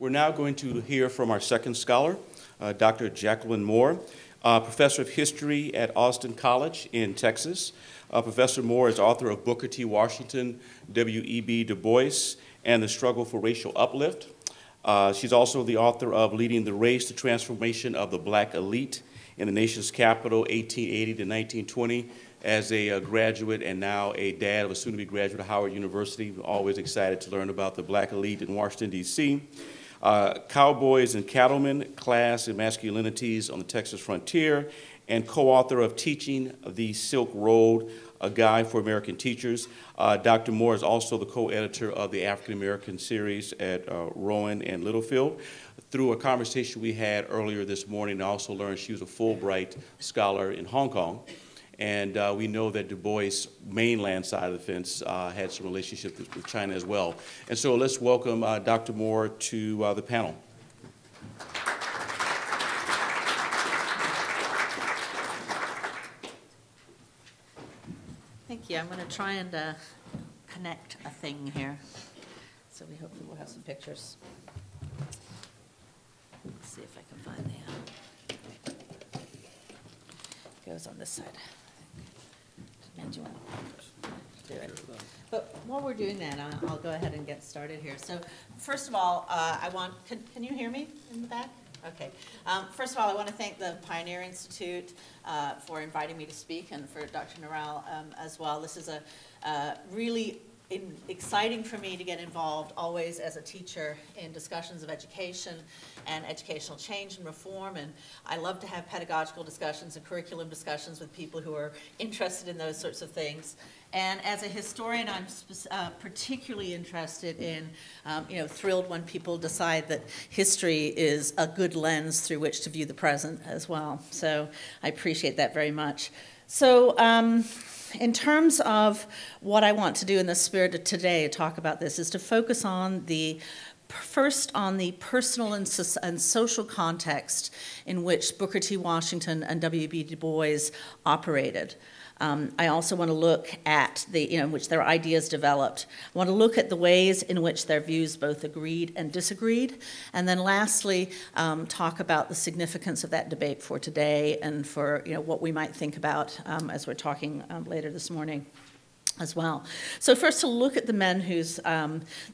We're now going to hear from our second scholar, Dr. Jacqueline Moore, professor of history at Austin College in Texas. Professor Moore is author of Booker T. Washington, W.E.B. Du Bois, and the Struggle for Racial Uplift. She's also the author of Leading the Race, the Transformation of the Black Elite in the Nation's Capital, 1880 to 1920. As a graduate and now a dad of a soon-to-be graduate of Howard University, we're always excited to learn about the Black elite in Washington, D.C. Cowboys and Cattlemen, Class and Masculinities on the Texas Frontier, and co-author of Teaching the Silk Road, a guide for American teachers. Dr. Moore is also the co-editor of the African American series at Rowan and Littlefield. Through a conversation we had earlier this morning, I also learned she was a Fulbright scholar in Hong Kong. And we know that Du Bois' mainland side of the fence had some relationships with China as well. And so let's welcome Dr. Moore to the panel. Thank you. I'm going to try and connect a thing here. So we hopefully will have some pictures. Let's see if I can find the it goes on this side. And do you want to do it? But while we're doing that, I'll go ahead and get started here. So first of all, can you hear me in the back? Okay. First of all, I want to thank the Pioneer Institute for inviting me to speak, and for Dr. Norrell as well. This is a really exciting for me to get involved always as a teacher in discussions of education and educational change and reform, and I love to have pedagogical discussions and curriculum discussions with people who are interested in those sorts of things. And as a historian, I'm particularly interested in, thrilled when people decide that history is a good lens through which to view the present as well. So I appreciate that very much. So in terms of what I want to do in the spirit of today, talk about this, is to focus on first on the personal and social context in which Booker T. Washington and W.E.B. Du Bois operated. I also want to look at in which their ideas developed. I want to look at the ways in which their views both agreed and disagreed. And then lastly, talk about the significance of that debate for today and for what we might think about as we're talking later this morning as well. So first, to look at the men whose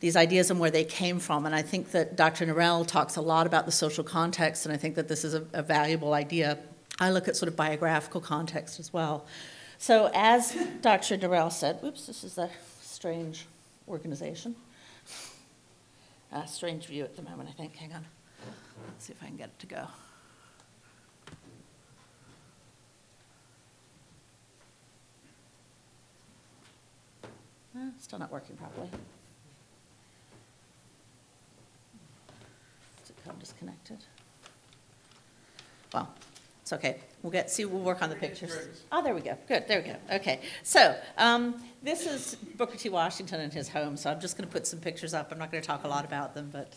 these ideas and where they came from. And I think that Dr. Norrell talks a lot about the social context, and I think that this is a valuable idea. I look at sort of biographical context as well. So as Dr. Norrell said, oops, this is a strange organization. Strange view at the moment, I think. Hang on. Let's see if I can get it to go. Still not working properly. Does it come disconnected? Well, it's okay. We'll work on the pictures. Oh, there we go. Good, there we go. Okay, so this is Booker T. Washington and his home, so I'm just going to put some pictures up. I'm not going to talk a lot about them, but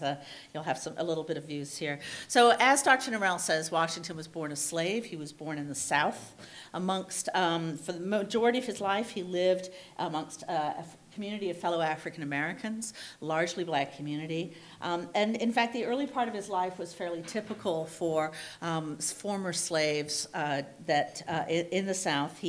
you'll have a little bit of views here. So as Dr. Norrell says, Washington was born a slave. He was born in the South. For the majority of his life, he lived amongst a community of fellow African Americans, largely black community. And in fact, the early part of his life was fairly typical for former slaves in the South.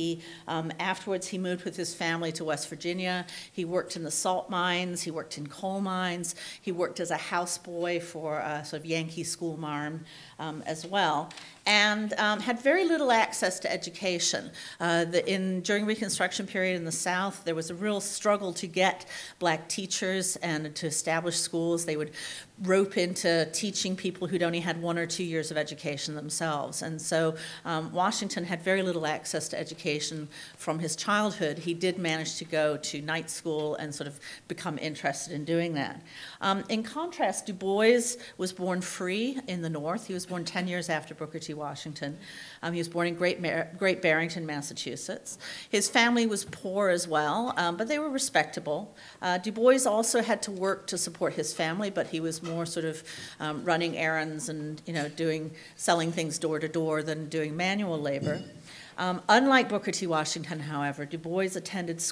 Afterwards, he moved with his family to West Virginia. He worked in the salt mines. He worked in coal mines. He worked as a houseboy for a sort of Yankee school marm as well, and had very little access to education. During Reconstruction period in the South, there was a real struggle to get black teachers and to establish schools. They would rope into teaching people who'd only had 1 or 2 years of education themselves. And so Washington had very little access to education from his childhood. He did manage to go to night school and sort of become interested in doing that. In contrast, Du Bois was born free in the North. He was born 10 years after Booker T. Washington. He was born in Great Barrington, Massachusetts. His family was poor as well, but they were respectable. Du Bois also had to work to support his family, but he was more sort of running errands and selling things door to door than doing manual labor. Unlike Booker T. Washington, however, Du Bois attended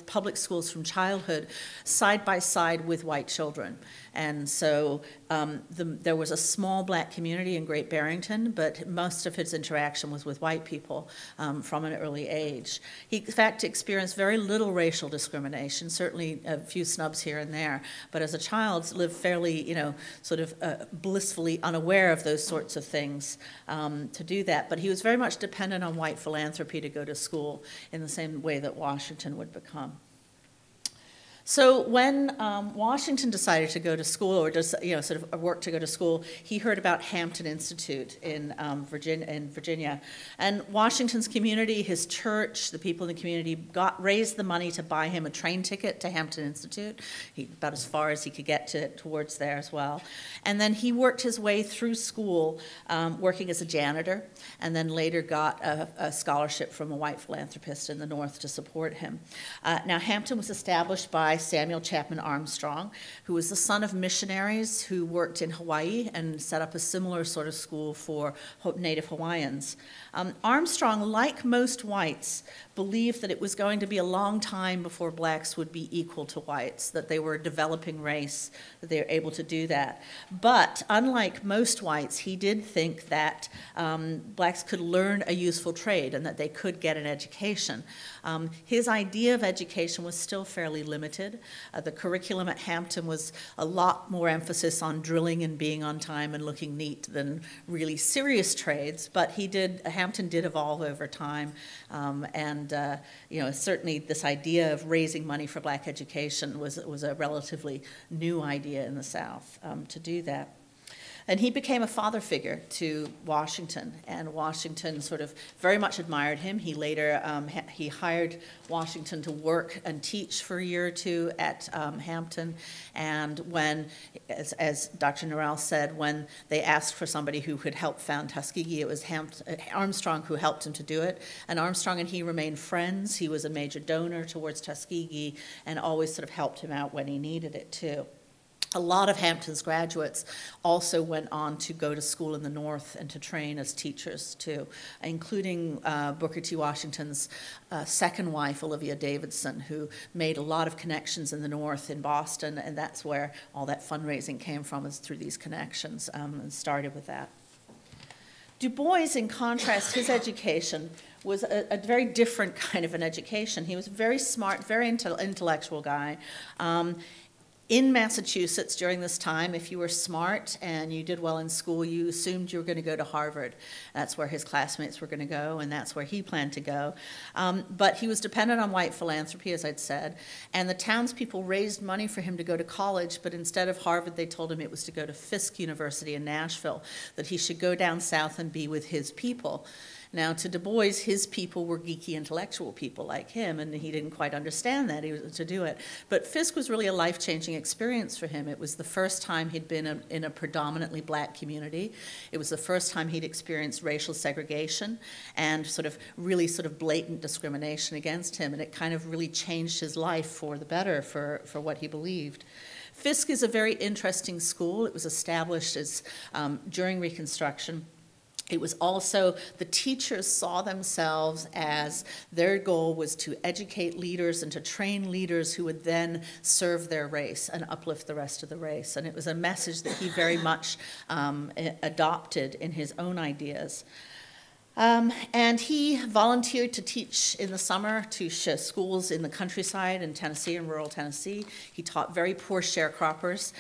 public schools from childhood side by side with white children. And so there was a small black community in Great Barrington, but most of his interaction was with white people from an early age. He, in fact, experienced very little racial discrimination, certainly a few snubs here and there, but as a child lived fairly, sort of blissfully unaware of those sorts of things to do that. But he was very much dependent on white philanthropy to go to school in the same way that Washington would become. So when Washington decided to go to school, or just sort of work to go to school, he heard about Hampton Institute in Virginia, and Washington's community, his church, the people in the community raised the money to buy him a train ticket to Hampton Institute, about as far as he could get towards there as well. And then he worked his way through school, working as a janitor, and then later got a scholarship from a white philanthropist in the North to support him. Now Hampton was established by Samuel Chapman Armstrong, who was the son of missionaries who worked in Hawaii and set up a similar sort of school for Native Hawaiians. Armstrong, like most whites, believed that it was going to be a long time before blacks would be equal to whites, that they were a developing race, that they were able to do that. But unlike most whites, he did think that blacks could learn a useful trade and that they could get an education. His idea of education was still fairly limited. The curriculum at Hampton was a lot more emphasis on drilling and being on time and looking neat than really serious trades, but Hampton did evolve over time, and certainly this idea of raising money for black education was a relatively new idea in the South to do that. And he became a father figure to Washington, and Washington sort of very much admired him. He later, he hired Washington to work and teach for a year or two at Hampton, and when, as Dr. Norrell said, when they asked for somebody who could help found Tuskegee, it was Armstrong who helped him to do it, and Armstrong and he remained friends. He was a major donor towards Tuskegee and always sort of helped him out when he needed it too. A lot of Hampton's graduates also went on to go to school in the North and to train as teachers too, including Booker T. Washington's second wife, Olivia Davidson, who made a lot of connections in the North in Boston, and that's where all that fundraising came from, is through these connections, and started with that. Du Bois, in contrast, his education was a very different kind of an education. He was a very smart, very intellectual guy. In Massachusetts during this time, if you were smart and you did well in school, you assumed you were going to go to Harvard. That's where his classmates were going to go, and that's where he planned to go. But he was dependent on white philanthropy, as I'd said, and the townspeople raised money for him to go to college, but instead of Harvard, they told him it was to go to Fisk University in Nashville, that he should go down south and be with his people. Now, to Du Bois, his people were geeky intellectual people like him, and he didn't quite understand that to do it. But Fisk was really a life-changing experience for him. It was the first time he'd been in a predominantly black community. It was the first time he'd experienced racial segregation and really blatant discrimination against him, and it kind of really changed his life for the better for what he believed. Fisk is a very interesting school. It was established during Reconstruction. It was also, the teachers saw themselves as their goal was to educate leaders and to train leaders who would then serve their race and uplift the rest of the race. And it was a message that he very much adopted in his own ideas. And he volunteered to teach in the summer to schools in the countryside in Tennessee, in rural Tennessee. He taught very poor sharecroppers.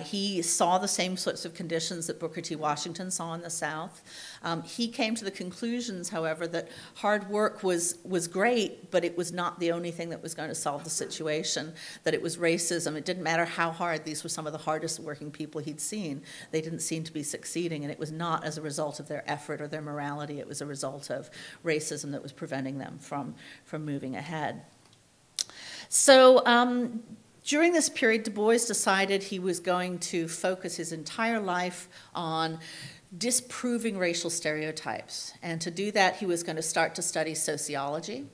He saw the same sorts of conditions that Booker T. Washington saw in the South. He came to the conclusions, however, that hard work was great, but it was not the only thing that was going to solve the situation, that it was racism. It didn't matter how hard. These were some of the hardest working people he'd seen. They didn't seem to be succeeding, and it was not as a result of their effort or their morality. It was a result of racism that was preventing them from moving ahead. So during this period, Du Bois decided he was going to focus his entire life on disproving racial stereotypes. And to do that, he was going to start to study sociology.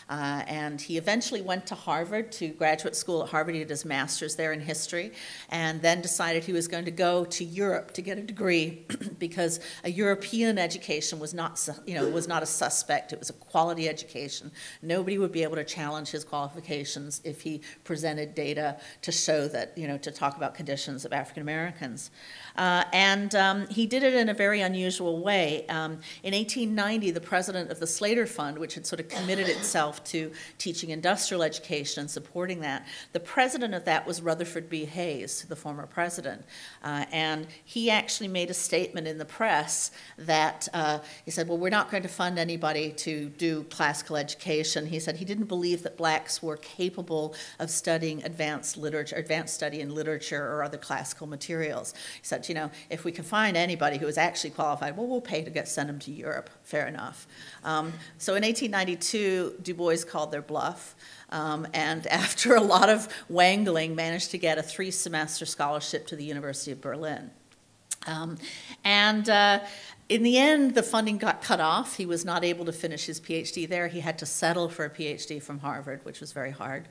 And he eventually went to Harvard, to graduate school at Harvard. He did his master's there in history, and then decided he was going to go to Europe to get a degree because a European education was not a suspect. It was a quality education. Nobody would be able to challenge his qualifications if he presented data to show that, to talk about conditions of African Americans. He did it in a very unusual way. In 1890, the president of the Slater Fund, which had sort of committed itself to teaching industrial education and supporting that, the president of that was Rutherford B. Hayes, the former president. And he actually made a statement in the press that he said, well, we're not going to fund anybody to do classical education. He said he didn't believe that blacks were capable of studying advanced study in literature or other classical materials. He said, if we can find anybody who is actually qualified, well, we'll pay to send them to Europe. Fair enough. So in 1892, Du Bois called their bluff, and after a lot of wangling, managed to get a 3-semester scholarship to the University of Berlin. In the end, the funding got cut off. He was not able to finish his PhD there. He had to settle for a PhD from Harvard, which was very hard.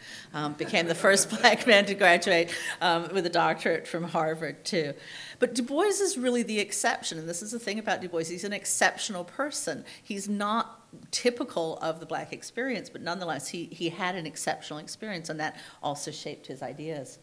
Became the first black man to graduate with a doctorate from Harvard, too. But Du Bois is really the exception, and this is the thing about Du Bois. He's an exceptional person. He's not typical of the black experience, but nonetheless, he had an exceptional experience, and that also shaped his ideas.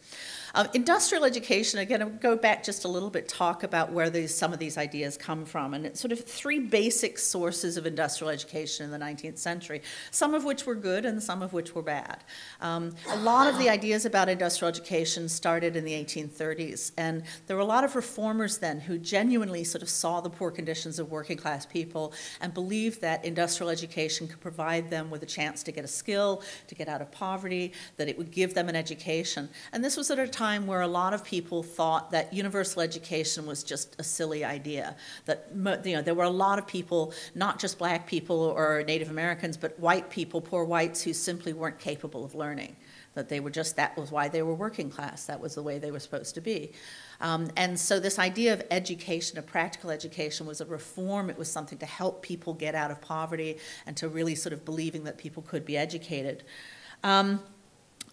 Industrial education, again, I'll go back just a little bit, talk about where some of these ideas come from, and it's sort of 3 basic sources of industrial education in the 19th century, some of which were good and some of which were bad. A lot of the ideas about industrial education started in the 1830s, and there were a lot of reformers then who genuinely sort of saw the poor conditions of working class people and believed that industrial education could provide them with a chance to get a skill, to get out of poverty, that it would give them an education. And this was at a time where a lot of people thought that universal education was just a silly idea, that there were a lot of people, not just black people or Native Americans, but white people, poor whites, who simply weren't capable of learning. That was why they were working class. That was the way they were supposed to be. And so this idea of education, of practical education, was a reform. It was something to help people get out of poverty and to really sort of believing that people could be educated.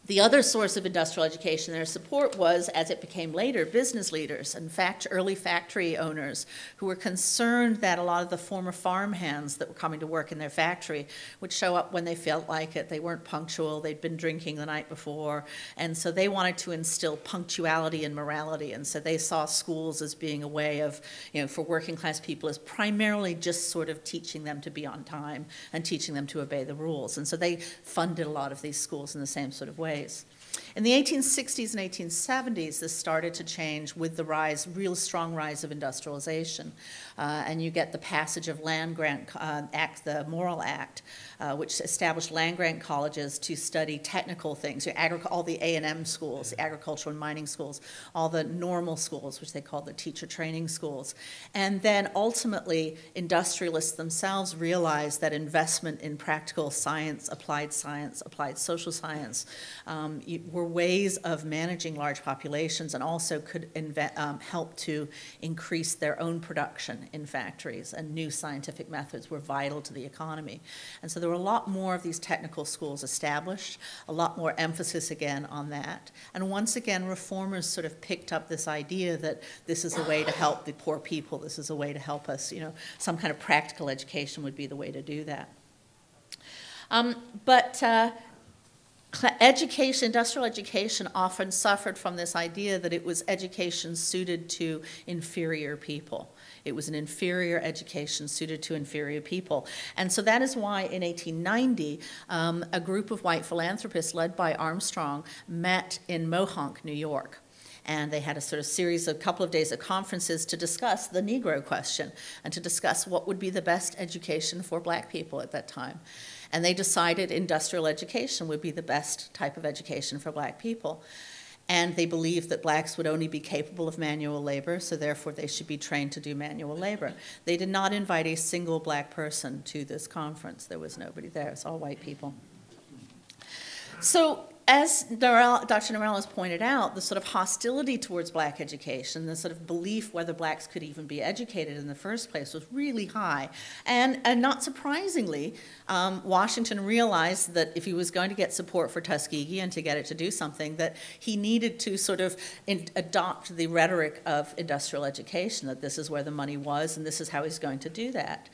The other source of industrial education, their support was, as it became later, business leaders and early factory owners who were concerned that a lot of the former farm hands that were coming to work in their factory would show up when they felt like it. They weren't punctual. They'd been drinking the night before. And so they wanted to instill punctuality and morality. And so they saw schools as being a way of, for working class people, as primarily just sort of teaching them to be on time and teaching them to obey the rules. And so they funded a lot of these schools in the same sort of way. In the 1860s and 1870s, this started to change with the real strong rise of industrialization. And you get the passage of Land Grant Act, the Morrill Act, which established land grant colleges to study technical things, all the A&M schools, the agricultural and mining schools, all the normal schools, which they called the teacher training schools. And then ultimately, industrialists themselves realized that investment in practical science, applied social science, were ways of managing large populations and also could help to increase their own production in factories, and new scientific methods were vital to the economy. And so there were a lot more of these technical schools established, a lot more emphasis again on that. And once again, reformers sort of picked up this idea that this is a way to help the poor people, this is a way to help us, some kind of practical education would be the way to do that. Industrial education often suffered from this idea that it was education suited to inferior people. It was an inferior education suited to inferior people. And so that is why in 1890, a group of white philanthropists led by Armstrong met in Mohonk, New York. And they had a sort of couple of days of conferences to discuss the Negro question and to discuss what would be the best education for black people at that time. And they decided industrial education would be the best type of education for black people. And they believed that blacks would only be capable of manual labor, so therefore they should be trained to do manual labor. They did not invite a single black person to this conference. There was nobody there. It's all white people. So as Dr. Norell has pointed out, the sort of hostility towards black education, the sort of belief whether blacks could even be educated in the first place was really high. And not surprisingly, Washington realized that if he was going to get support for Tuskegee and to get it to do something, that he needed to sort of adopt the rhetoric of industrial education, that this is where the money was and this is how he's going to do that.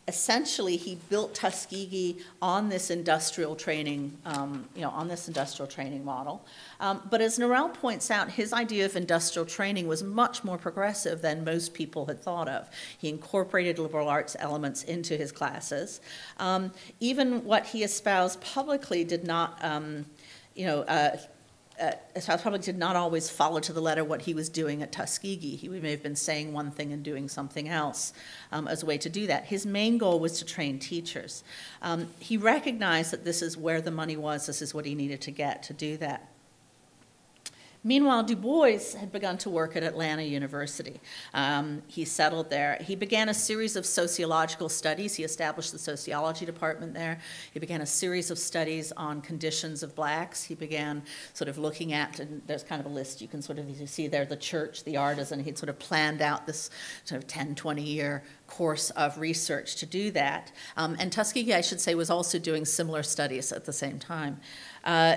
Essentially, he built Tuskegee on this industrial training, on this industrial training model. But as Norell points out, his idea of industrial training was much more progressive than most people had thought of. He incorporated liberal arts elements into his classes. Even what he espoused publicly did not, public did not always follow to the letter what he was doing at Tuskegee. He may have been saying one thing and doing something else as a way to do that. His main goal was to train teachers. He recognized that this is where the money was, this is what he needed to get to do that. Meanwhile, Du Bois had begun to work at Atlanta University. He settled there. He began a series of sociological studies. He established the sociology department there. He began a series of studies on conditions of blacks. He began sort of looking at, and there's kind of a list you can sort of see there, the church, the artisan. He'd sort of planned out this sort of 10, 20-year course of research to do that. And Tuskegee, I should say, was also doing similar studies at the same time.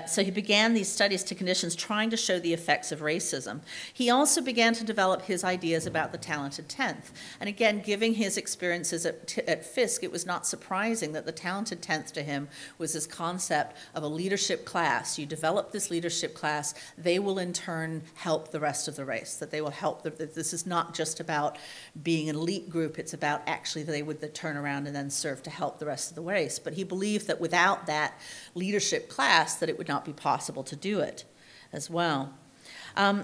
So he began these studies to conditions trying to show the effects of racism. He also began to develop his ideas about the talented 10th. And again, giving his experiences at Fisk, it was not surprising that the talented 10th to him was this concept of a leadership class. You develop this leadership class, they will in turn help the rest of the race, that they will help. That this is not just about being an elite group, it's about actually they would turn around and then serve to help the rest of the race. But he believed that without that leadership class, that it would not be possible to do it as well.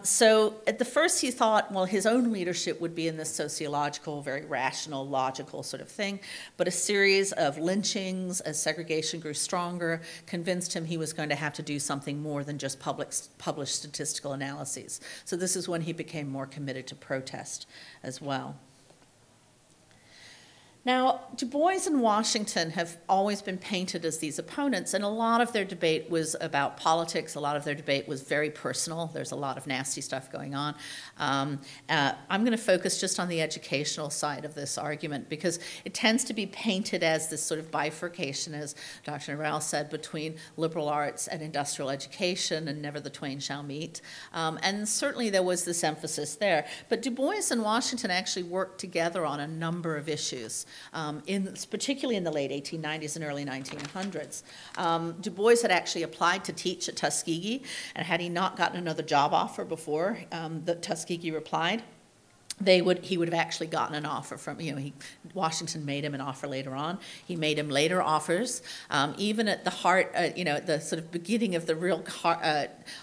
So at the first he thought, well, his own leadership would be in this sociological, very rational, logical sort of thing, but a series of lynchings as segregation grew stronger convinced him he was going to have to do something more than just publish statistical analyses. So this is when he became more committed to protest as well. Now, Du Bois and Washington have always been painted as these opponents, and a lot of their debate was about politics. A lot of their debate was very personal. There's a lot of nasty stuff going on. I'm going to focus just on the educational side of this argument because it tends to be painted as this sort of bifurcation, as Dr. Norell said, between liberal arts and industrial education, and never the twain shall meet. And certainly there was this emphasis there. But Du Bois and Washington actually worked together on a number of issues. Particularly in the late 1890s and early 1900s. Du Bois had actually applied to teach at Tuskegee, and had he not gotten another job offer before the Tuskegee replied, he would have actually gotten an offer from, Washington made him an offer later on. He made him later offers, even at the heart, the sort of beginning of the real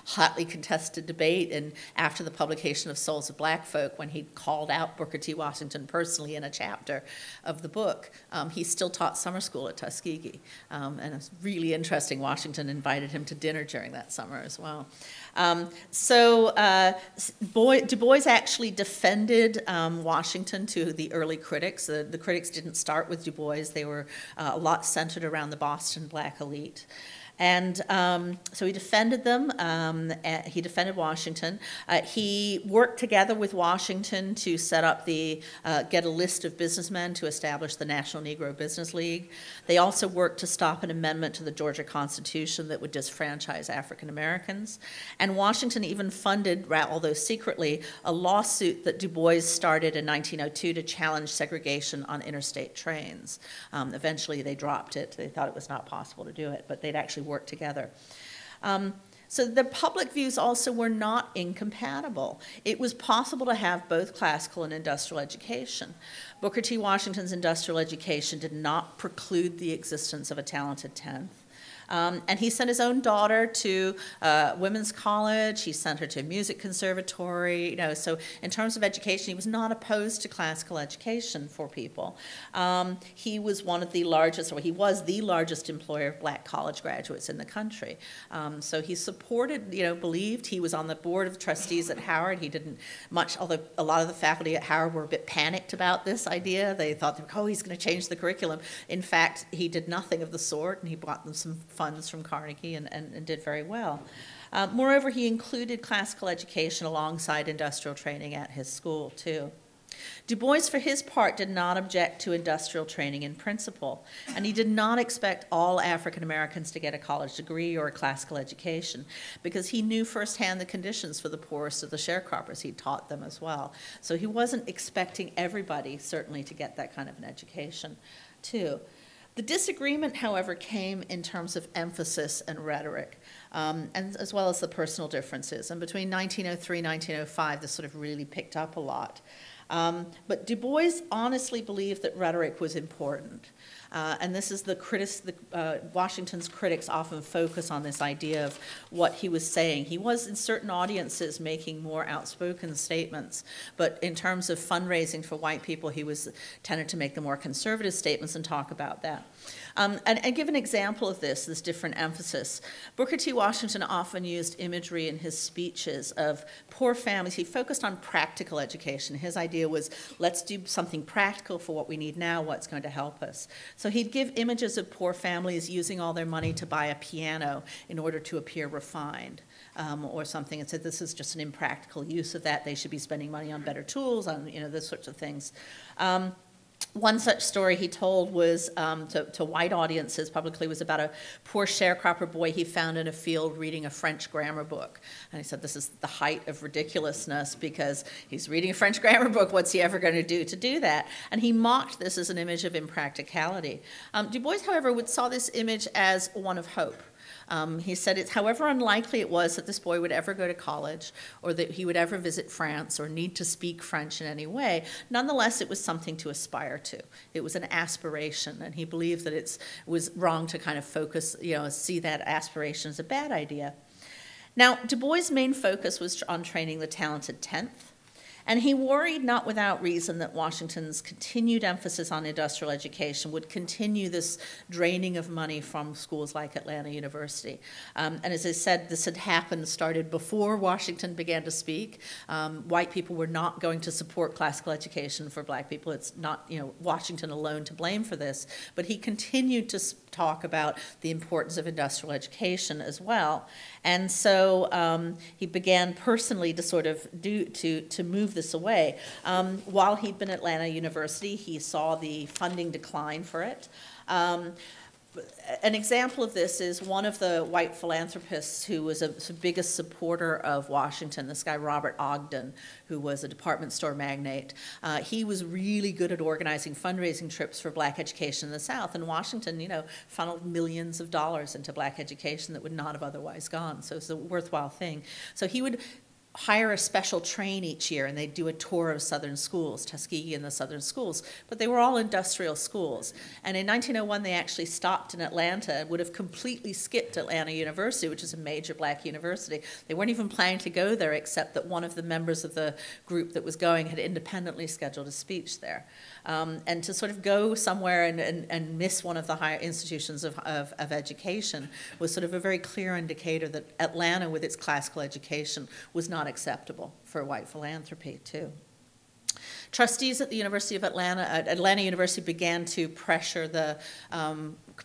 hotly contested debate, and after the publication of Souls of Black Folk, when he called out Booker T. Washington personally in a chapter of the book, he still taught summer school at Tuskegee. And it's really interesting, Washington invited him to dinner during that summer as well. Du Bois actually defended Washington to the early critics. The critics didn't start with Du Bois. They were a lot centered around the Boston black elite. And so he defended them. He defended Washington. He worked together with Washington to set up get a list of businessmen to establish the National Negro Business League. They also worked to stop an amendment to the Georgia Constitution that would disfranchise African Americans. And Washington even funded, although secretly, a lawsuit that Du Bois started in 1902 to challenge segregation on interstate trains. Eventually they dropped it. They thought it was not possible to do it, but they'd actually work together. So the public views also were not incompatible. It was possible to have both classical and industrial education. Booker T. Washington's industrial education did not preclude the existence of a talented 10th. And he sent his own daughter to women's college. He sent her to a music conservatory. You know, so in terms of education, he was not opposed to classical education for people. He was one of the largest, or he was the largest employer of black college graduates in the country. So he supported, you know, believed. He was on the board of trustees at Howard. He didn't much, although a lot of the faculty at Howard were a bit panicked about this idea. They thought, oh, he's going to change the curriculum. In fact, he did nothing of the sort, and he brought them some funds from Carnegie and did very well. Moreover, he included classical education alongside industrial training at his school, too. Du Bois, for his part, did not object to industrial training in principle, and he did not expect all African Americans to get a college degree or a classical education, because he knew firsthand the conditions for the poorest of the sharecroppers. He taught them as well. So he wasn't expecting everybody, certainly, to get that kind of an education, too. The disagreement, however, came in terms of emphasis and rhetoric, and as well as the personal differences. And between 1903 and 1905, this sort of really picked up a lot. But Du Bois honestly believed that rhetoric was important. And this is Washington's critics often focus on this idea of what he was saying. He was, in certain audiences, making more outspoken statements. But in terms of fundraising for white people, he tended to make the more conservative statements and talk about that. And give an example of this different emphasis. Booker T. Washington often used imagery in his speeches of poor families. He focused on practical education. His idea was, let's do something practical for what we need now, what's going to help us. So he'd give images of poor families using all their money to buy a piano in order to appear refined, or something, and said this is just an impractical use of that. They should be spending money on better tools, on those sorts of things. One such story he told was to white audiences publicly was about a poor sharecropper boy he found in a field reading a French grammar book. And he said this is the height of ridiculousness because he's reading a French grammar book. What's he ever going to do that? And he mocked this as an image of impracticality. Du Bois, however, saw this image as one of hope. He said it's however unlikely it was that this boy would ever go to college or that he would ever visit France or need to speak French in any way, nonetheless it was something to aspire to. It was an aspiration, and he believed that it was wrong to kind of focus, see that aspiration as a bad idea. Now, Du Bois' main focus was on training the talented 10th. And he worried, not without reason, that Washington's continued emphasis on industrial education would continue this draining of money from schools like Atlanta University. And as I said, this started before Washington began to speak. White people were not going to support classical education for black people. It's not Washington alone to blame for this, but he continued to talk about the importance of industrial education as well. And so he began personally to sort of to move this away. While he'd been at Atlanta University, he saw the funding decline for it. An example of this is one of the white philanthropists who was the biggest supporter of Washington, this guy Robert Ogden, who was a department store magnate. He was really good at organizing fundraising trips for black education in the South, and Washington, funneled millions of dollars into black education that would not have otherwise gone, so it's a worthwhile thing. So he would hire a special train each year, and they'd do a tour of southern schools, Tuskegee and the southern schools, but they were all industrial schools. And in 1901, they actually stopped in Atlanta and would have completely skipped Atlanta University, which is a major black university. They weren't even planning to go there, except that one of the members of the group that was going had independently scheduled a speech there. And to sort of go somewhere and miss one of the higher institutions of education was sort of a very clear indicator that Atlanta, with its classical education, was not acceptable for white philanthropy, too. Trustees at the University of Atlanta University began to pressure the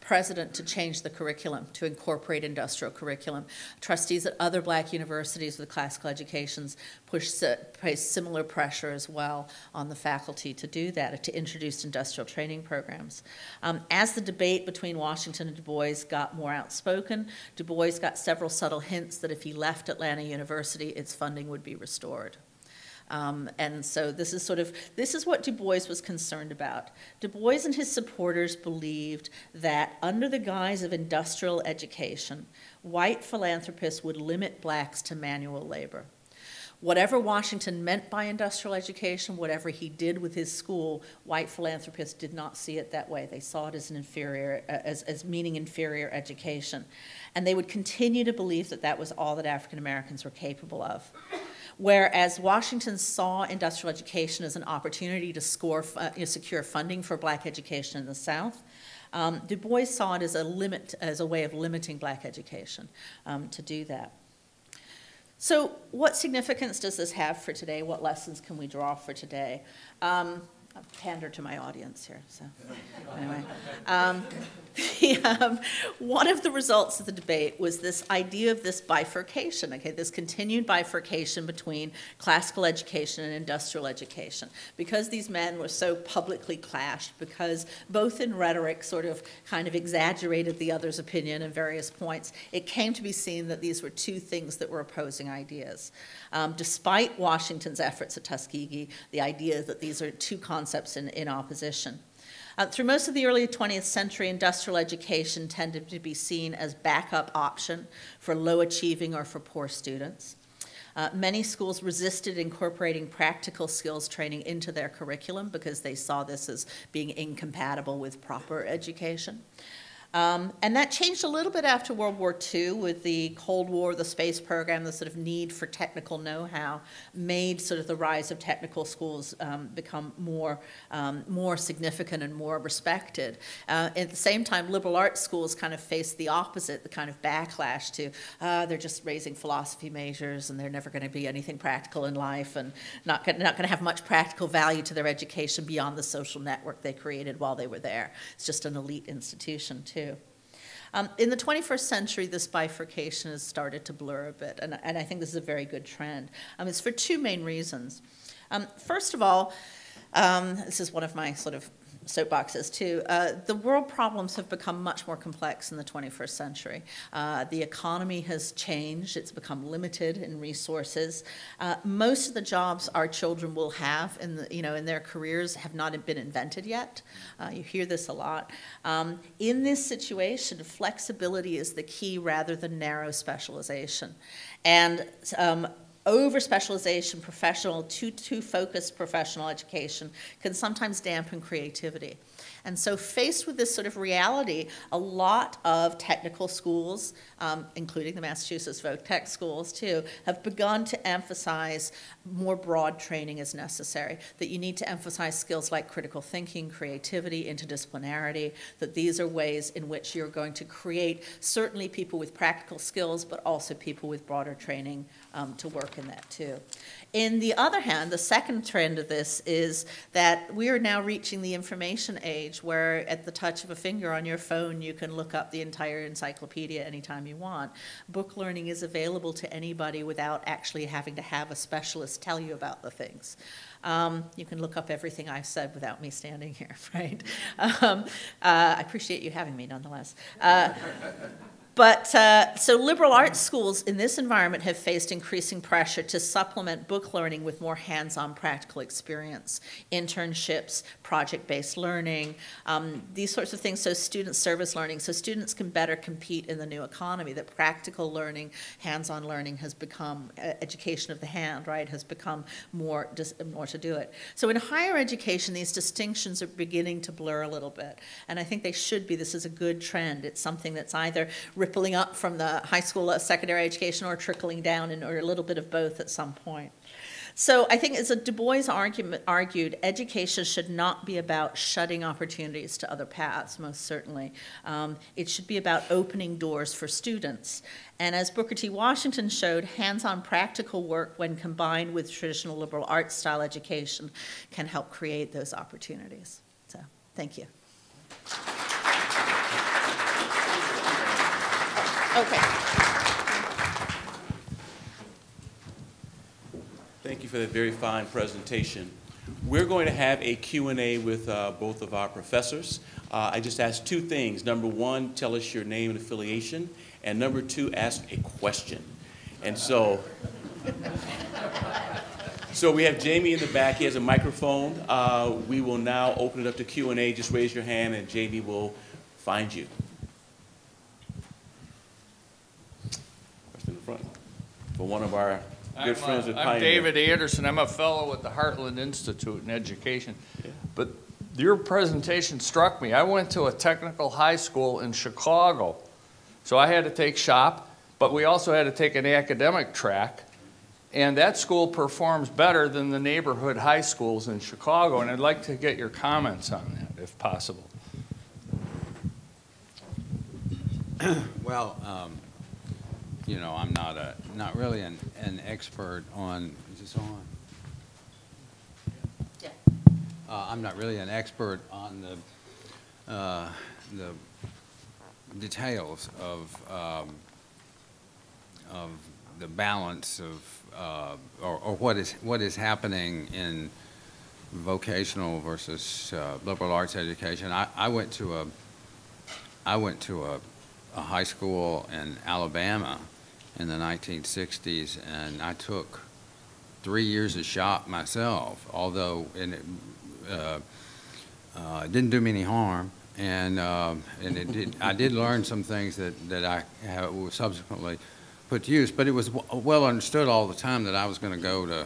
president to change the curriculum, to incorporate industrial curriculum. Trustees at other black universities with classical educations placed similar pressure as well on the faculty to do that, to introduce industrial training programs. As the debate between Washington and Du Bois got more outspoken, Du Bois got several subtle hints that if he left Atlanta University, its funding would be restored. And so this is what Du Bois was concerned about. Du Bois and his supporters believed that under the guise of industrial education, white philanthropists would limit blacks to manual labor. Whatever Washington meant by industrial education, whatever he did with his school, white philanthropists did not see it that way. They saw it as an inferior, as meaning inferior education. And they would continue to believe that that was all that African Americans were capable of. Whereas Washington saw industrial education as an opportunity to secure funding for black education in the South, Du Bois saw it as a way of limiting black education to do that. So what significance does this have for today? What lessons can we draw for today? I'll pander to my audience here, so anyway. One of the results of the debate was this idea of this bifurcation, okay, this continued bifurcation between classical education and industrial education. Because these men were so publicly clashed, because both in rhetoric sort of kind of exaggerated the other's opinion at various points, it came to be seen that these were two things that were opposing ideas. Despite Washington's efforts at Tuskegee, the idea that these are two concepts in opposition. Through most of the early 20th century, industrial education tended to be seen as backup option for low-achieving or for poor students. Many schools resisted incorporating practical skills training into their curriculum because they saw this as being incompatible with proper education. And that changed a little bit after World War II with the Cold War, the space program, the sort of need for technical know-how made sort of the rise of technical schools become more significant and more respected. At the same time, liberal arts schools kind of faced the opposite, the kind of backlash to they're just raising philosophy majors and they're never going to be anything practical in life and not going to have much practical value to their education beyond the social network they created while they were there. It's just an elite institution, too. In the 21st century, this bifurcation has started to blur a bit, and I think this is a very good trend. It's for two main reasons. First of all, this is one of my sort of soapboxes too. The world problems have become much more complex in the 21st century. The economy has changed. It's become limited in resources. Most of the jobs our children will have in their careers have not been invented yet. You hear this a lot. In this situation, flexibility is the key rather than narrow specialization. And over-specialization, too focused professional education can sometimes dampen creativity. And so faced with this sort of reality, a lot of technical schools, including the Massachusetts Voc-Tech schools too, have begun to emphasize more broad training as necessary, that you need to emphasize skills like critical thinking, creativity, interdisciplinarity, that these are ways in which you're going to create certainly people with practical skills, but also people with broader training to work in that too. In the other hand, the second trend of this is that we are now reaching the information age where at the touch of a finger on your phone you can look up the entire encyclopedia anytime you want. Book learning is available to anybody without actually having to have a specialist tell you about the things. You can look up everything I've said without me standing here, right? I appreciate you having me nonetheless. So liberal arts schools in this environment have faced increasing pressure to supplement book learning with more hands-on practical experience, internships, project-based learning, these sorts of things, so student service learning, so students can better compete in the new economy, that practical learning, hands-on learning has become, education of the hand, right, has become more to do it. So in higher education, these distinctions are beginning to blur a little bit, and I think they should be. This is a good trend. It's something that's either rippling up from the high school secondary education or trickling down, or a little bit of both at some point. So I think, as Du Bois argued, education should not be about shutting opportunities to other paths, most certainly. It should be about opening doors for students. And as Booker T. Washington showed, hands-on practical work when combined with traditional liberal arts style education can help create those opportunities. So, thank you. Okay. Thank you for that very fine presentation. We're going to have a Q&A with both of our professors. I just asked two things. Number one, tell us your name and affiliation. And number two, ask a question. And so we have Jamie in the back. He has a microphone. We will now open it up to Q&A. Just raise your hand and Jamie will find you. In the front for one of our good friends with I'm Pioneer. David Anderson. I'm a fellow at the Heartland Institute in Education. Yeah. But your presentation struck me. I went to a technical high school in Chicago. So I had to take shop, but we also had to take an academic track. And that school performs better than the neighborhood high schools in Chicago. And I'd like to get your comments on that, if possible. Well, you know, I'm not really an expert on. Is this on? Yeah. I'm not really an expert on the details of the balance of or what is happening in vocational versus liberal arts education. I went to a high school in Alabama in the 1960s, and I took 3 years of shop myself, although it didn't do me any harm, and I did learn some things that I have subsequently put to use, but it was well understood all the time that I was going to go to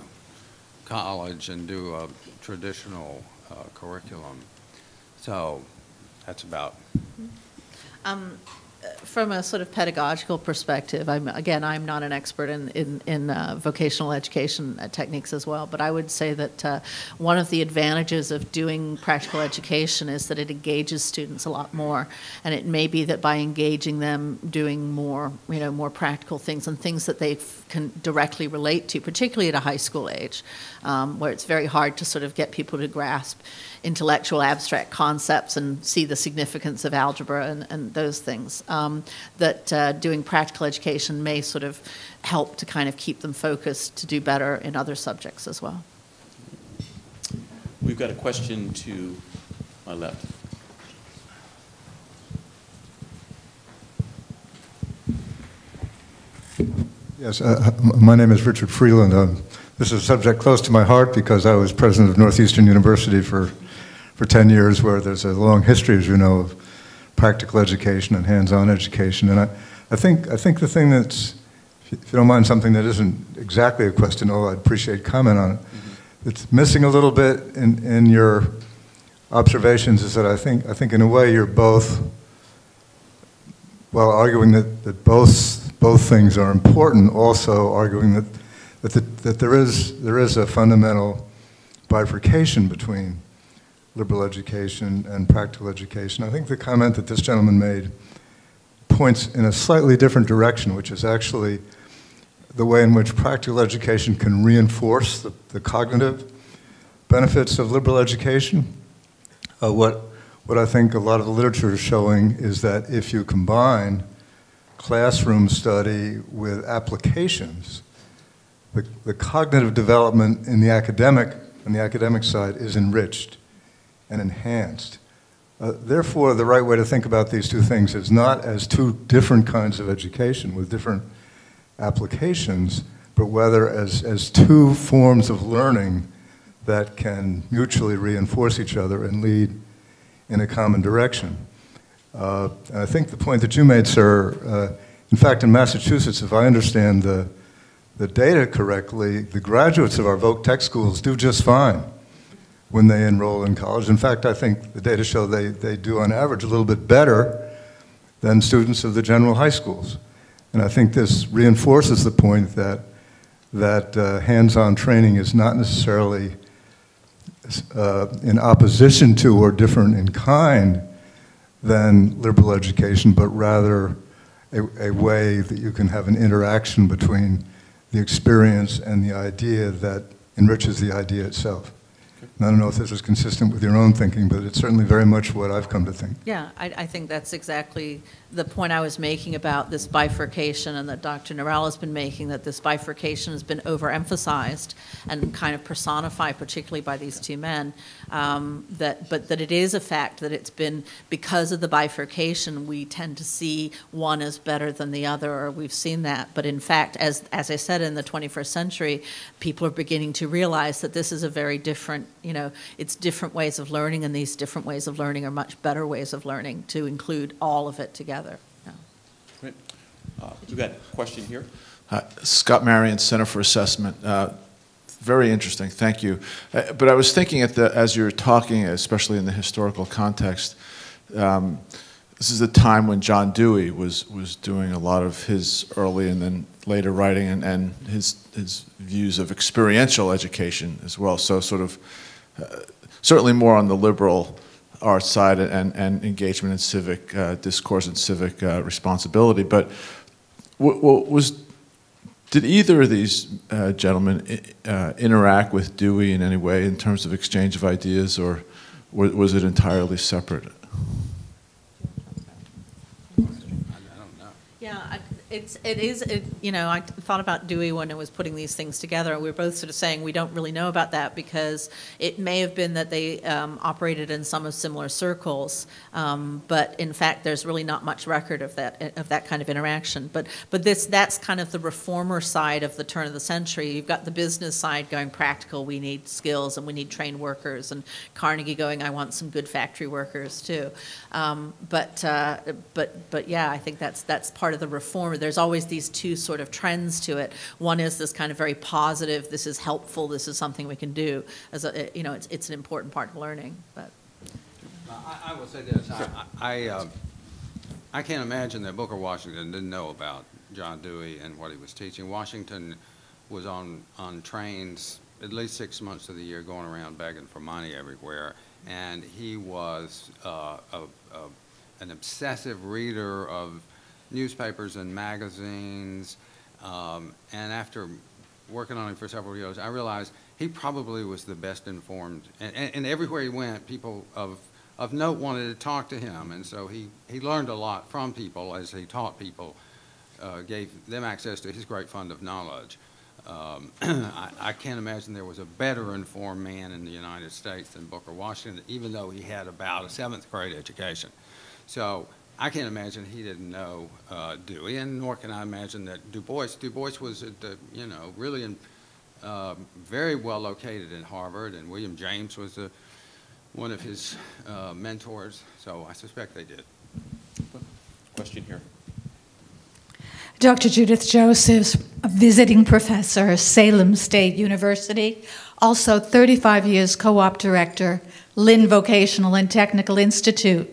college and do a traditional curriculum. So that's about. From a sort of pedagogical perspective, I'm not an expert in vocational education techniques as well, but I would say that one of the advantages of doing practical education is that it engages students a lot more, and it may be that by engaging them doing more, more practical things and things that they can directly relate to, particularly at a high school age, where it's very hard to sort of get people to grasp intellectual abstract concepts and see the significance of algebra and those things, that doing practical education may sort of help to kind of keep them focused to do better in other subjects as well. We've got a question to my left. Yes, my name is Richard Freeland. This is a subject close to my heart because I was president of Northeastern University for 10 years, where there's a long history, as you know, of practical education and hands-on education. And I think the thing that's, if you don't mind, something that isn't exactly a question, although I'd appreciate comment on it, that's missing a little bit in your observations is that I think in a way you're both, well, arguing that both things are important, also arguing that there is a fundamental bifurcation between liberal education and practical education. I think the comment that this gentleman made points in a slightly different direction, which is actually the way in which practical education can reinforce the cognitive benefits of liberal education. What I think a lot of the literature is showing is that if you combine classroom study with applications, the cognitive development on the academic side is enriched and enhanced. Therefore, the right way to think about these two things is not as two different kinds of education with different applications, but rather as two forms of learning that can mutually reinforce each other and lead in a common direction. And I think the point that you made, sir, in fact, in Massachusetts, if I understand the data correctly, the graduates of our voc tech schools do just fine when they enroll in college. In fact, I think the data show they do on average a little bit better than students of the general high schools. And I think this reinforces the point that hands-on training is not necessarily in opposition to or different in kind than liberal education, but rather a way that you can have an interaction between the experience and the idea that enriches the idea itself. And I don't know if this is consistent with your own thinking, but it's certainly very much what I've come to think. Yeah, I think that's exactly the point I was making about this bifurcation, and that Dr. Norell has been making, that this bifurcation has been overemphasized and kind of personified, particularly by these two men, but that it is a fact that it's been, because of the bifurcation, we tend to see one as better than the other, or we've seen that. But in fact, as I said, in the 21st century, people are beginning to realize that this is a very different, it's different ways of learning, and these different ways of learning are much better ways of learning to include all of it together. Yeah. Great. We've got a question here. Scott Marion, Center for Assessment. Very interesting, thank you. But I was thinking as you were talking, especially in the historical context, this is a time when John Dewey was doing a lot of his early and then later writing and his views of experiential education as well. So sort of, certainly more on the liberal arts side and engagement in civic discourse and civic responsibility. But did either of these gentlemen interact with Dewey in any way in terms of exchange of ideas, or was it entirely separate? Yeah, you know, I thought about Dewey when I was putting these things together. We were both sort of saying we don't really know about that because it may have been that they operated in some of similar circles, but in fact, there's really not much record of that kind of interaction. But that's kind of the reformer side of the turn of the century. You've got the business side going practical. We need skills and we need trained workers, and Carnegie going, I want some good factory workers too. But yeah, I think that's part of the reformer. There's always these two sort of trends to it. One is this kind of very positive, this is helpful, this is something we can do. As a, you know, it's an important part of learning. But I will say this. I can't imagine that Booker Washington didn't know about John Dewey and what he was teaching. Washington was on trains at least 6 months of the year going around begging for money everywhere. And he was an obsessive reader of newspapers and magazines, and after working on him for several years, I realized he probably was the best informed, and everywhere he went, people of note wanted to talk to him, and so he learned a lot from people as he taught people, gave them access to his great fund of knowledge. I can't imagine there was a better informed man in the United States than Booker Washington, even though he had about a 7th grade education. So I can't imagine he didn't know Dewey, and nor can I imagine that Du Bois was, you know, really very well located in Harvard, and William James was one of his mentors. So I suspect they did. Question here. Dr. Judith Josephs, a visiting professor, Salem State University, also 35 years co-op director, Lynn Vocational and Technical Institute.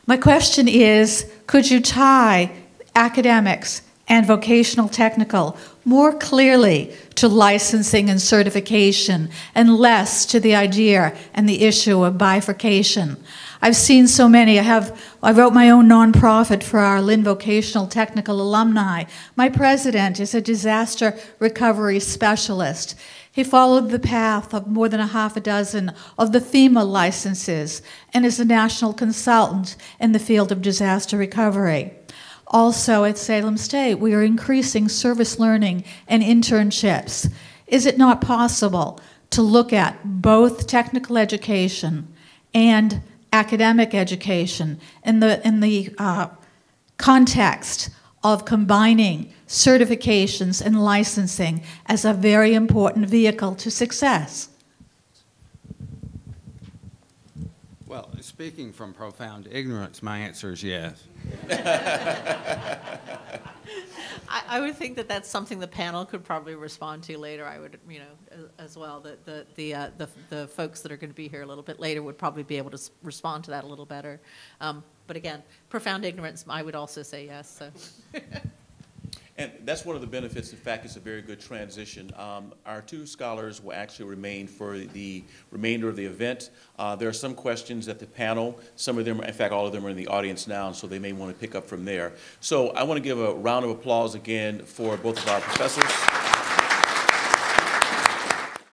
My question is, could you tie academics and vocational technical more clearly to licensing and certification and less to the idea and the issue of bifurcation? I've seen so many. I wrote my own nonprofit for our Lynn Vocational Technical alumni. My president is a disaster recovery specialist. He followed the path of more than a half a dozen of the FEMA licenses and is a national consultant in the field of disaster recovery. Also at Salem State, we are increasing service learning and internships. Is it not possible to look at both technical education and academic education in the context of combining certifications and licensing as a very important vehicle to success? Well, speaking from profound ignorance, my answer is yes. I would think that that's something the panel could probably respond to later. I would, you know, as well. That the folks that are going to be here a little bit later would probably be able to respond to that a little better. But again, profound ignorance, I would also say yes. So. And that's one of the benefits. In fact, it's a very good transition. Our two scholars will actually remain for the remainder of the event. There are some questions at the panel. Some of them, in fact, all of them are in the audience now, and so they may want to pick up from there. So I want to give a round of applause again for both of our professors.